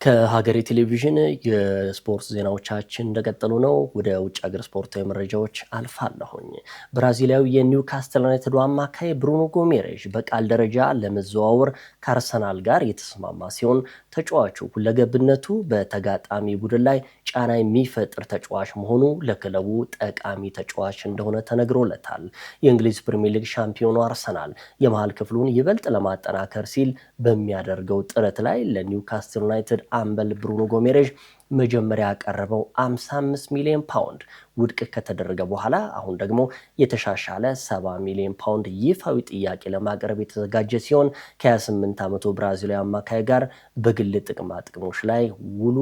ከሀገሬ ቴሌቪዥን የስፖርት ዜናዎቻችን እንደቀጠሉ ነው። ወደ ውጭ ሀገር ስፖርታዊ መረጃዎች አልፋለሁኝ። ብራዚላዊ የኒውካስትል ዩናይትድ አማካይ ብሩኖ ጎሜሬዥ በቃል ደረጃ ለመዘዋወር ከአርሰናል ጋር የተስማማ ሲሆን ተጫዋቹ ሁለገብነቱ በተጋጣሚ ቡድን ላይ ጫና የሚፈጥር ተጫዋች መሆኑ ለክለቡ ጠቃሚ ተጫዋች እንደሆነ ተነግሮለታል። የእንግሊዝ ፕሪሚየር ሊግ ሻምፒዮኑ አርሰናል የመሃል ክፍሉን ይበልጥ ለማጠናከር ሲል በሚያደርገው ጥረት ላይ ለኒውካስትል ዩናይትድ አምበል ብሩኖ ጎሜሬዥ መጀመሪያ ያቀረበው 55 ሚሊዮን ፓውንድ ውድቅ ከተደረገ በኋላ አሁን ደግሞ የተሻሻለ 70 ሚሊዮን ፓውንድ ይፋዊ ጥያቄ ለማቅረብ የተዘጋጀ ሲሆን ከ28 ዓመቱ ብራዚላዊ አማካይ ጋር በግል ጥቅማ ጥቅሞች ላይ ውሉ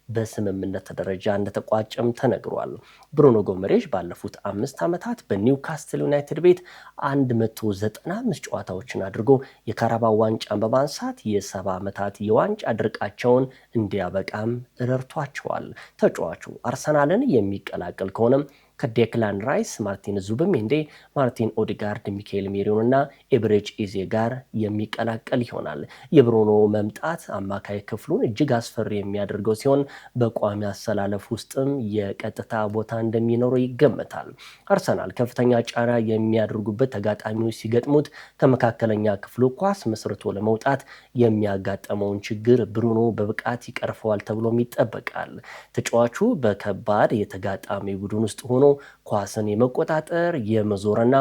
በስምምነት ደረጃ እንደተቋጨም ተነግሯል። ብሩኖ ጎሜሬዥ ባለፉት 5 ዓመታት በኒውካስትል ዩናይትድ ቤት 195 ጨዋታዎችን አድርጎ የካራባው ዋንጫን በማንሳት የ70 ዓመታት የዋንጫ ድርቃቸውን እንዲያበቃም ረድቷቸዋል። ተጫዋቹ አርሰናልን የሚቀላቀል ከሆነም ከዴክላን ራይስ፣ ማርቲን ዙብሜንዴ፣ ማርቲን ኦዲጋርድ፣ ሚካኤል ሜሪዮን እና ኤብሬች ኢዜ ጋር የሚቀላቀል ይሆናል። የብሩኖ መምጣት አማካይ ክፍሉን እጅግ አስፈሪ የሚያደርገው ሲሆን በቋሚ አሰላለፍ ውስጥም የቀጥታ ቦታ እንደሚኖረው ይገመታል። አርሰናል ከፍተኛ ጫና የሚያደርጉበት ተጋጣሚዎች ሲገጥሙት ከመካከለኛ ክፍሉ ኳስ መስርቶ ለመውጣት የሚያጋጥመውን ችግር ብሩኖ በብቃት ይቀርፈዋል ተብሎም ይጠበቃል። ተጫዋቹ በከባድ የተጋጣሚ ቡድን ውስጥ ሆኖ ኳስን የመቆጣጠር የመዞርና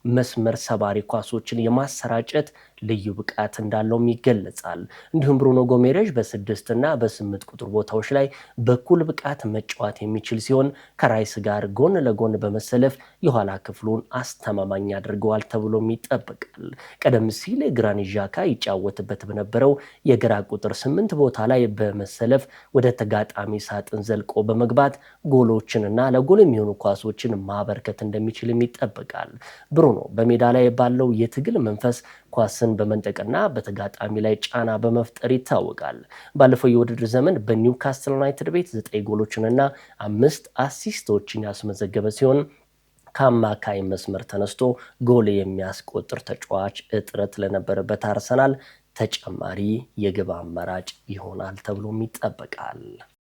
መስመር ሰባሪ ኳሶችን የማሰራጨት ልዩ ብቃት እንዳለውም ይገለጻል። እንዲሁም ብሩኖ ጎሜሬዥ በ6 እና በ8 ቁጥር ቦታዎች ላይ በኩል ብቃት መጫወት የሚችል ሲሆን ከራይስ ጋር ጎን ለጎን በመሰለፍ የኋላ ክፍሉን አስተማማኝ ያደርገዋል ተብሎም ይጠበቃል። ቀደም ሲል ግራኒት ዣካ ይጫወትበት በነበረው የግራ ቁጥር 8 ቦታ ላይ በመሰለፍ ወደ ተጋጣሚ ሳጥን ዘልቆ በመግባት ጎሎችንና ለጎል የሚሆኑ ኳሶችን ማበርከት እንደሚችልም ይጠበቃል። ብሩኖ በሜዳ ላይ ባለው የትግል መንፈስ ኳስን በመንጠቅና በተጋጣሚ ላይ ጫና በመፍጠር ይታወቃል። ባለፈው የውድድር ዘመን በኒውካስትል ዩናይትድ ቤት 9 ጎሎችንና 5 አሲስቶችን ያስመዘገበ ሲሆን ከአማካይ መስመር ተነስቶ ጎል የሚያስቆጥር ተጫዋች እጥረት ለነበረበት አርሰናል ተጨማሪ የግብ አማራጭ ይሆናል ተብሎም ይጠበቃል።